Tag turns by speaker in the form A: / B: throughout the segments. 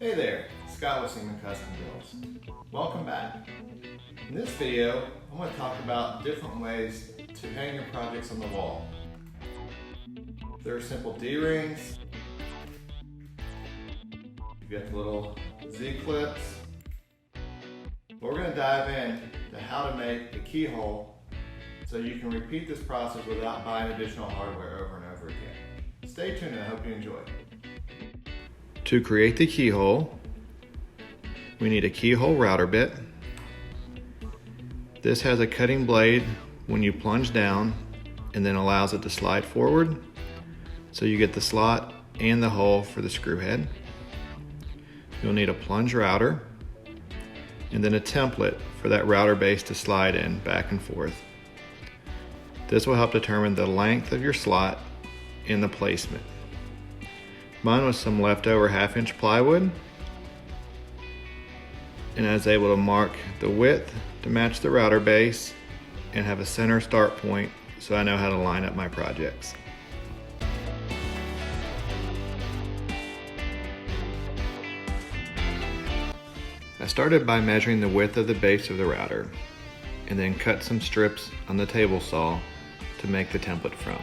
A: Hey there, Scott with Seaman Custom Builds. Welcome back. In this video, I want to talk about different ways to hang your projects on the wall. There are simple D-rings. You've got the little Z-clips. But we're going to dive in to how to make a keyhole so you can repeat this process without buying additional hardware over and over again. Stay tuned and I hope you enjoy. To create the keyhole, we need a keyhole router bit. This has a cutting blade when you plunge down and then allows it to slide forward, so you get the slot and the hole for the screw head. You'll need a plunge router and then a template for that router base to slide in back and forth. This will help determine the length of your slot and the placement. Mine was some leftover 1/2-inch plywood, and I was able to mark the width to match the router base and have a center start point so I know how to line up my projects. I started by measuring the width of the base of the router and then cut some strips on the table saw to make the template from.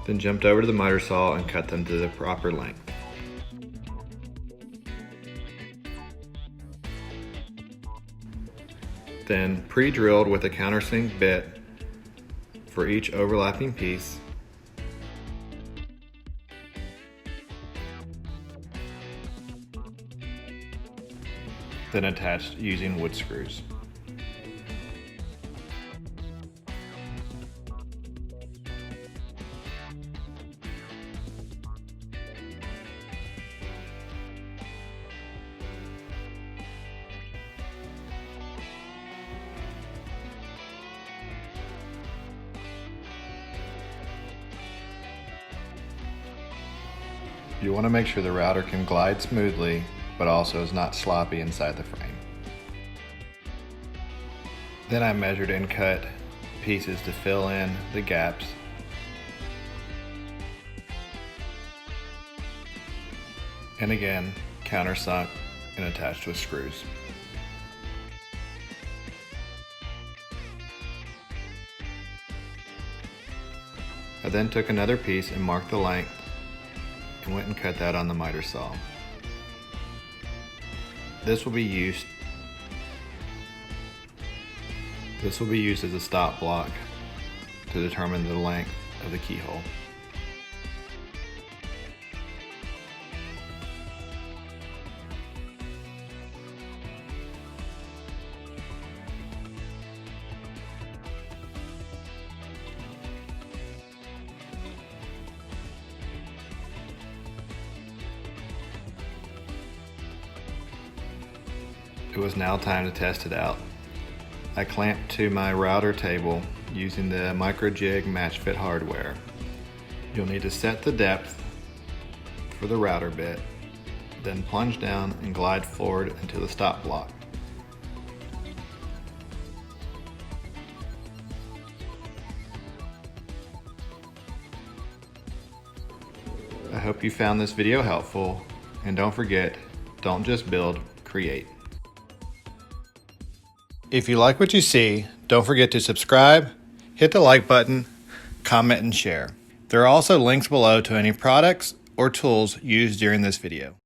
A: Then jumped over to the miter saw and cut them to the proper length. Then pre-drilled with a countersink bit for each overlapping piece. Then attached using wood screws. You want to make sure the router can glide smoothly, but also is not sloppy inside the frame. Then I measured and cut pieces to fill in the gaps. And again, countersunk and attached with screws. I then took another piece and marked the length and went and cut that on the miter saw. This will be used as a stop block to determine the length of the keyhole. It was now time to test it out. I clamped to my router table using the micro jig match fit hardware. You'll need to set the depth for the router bit, then plunge down and glide forward into the stop block. I hope you found this video helpful, and don't forget, don't just build, create. If you like what you see, don't forget to subscribe, hit the like button, comment, and share. There are also links below to any products or tools used during this video.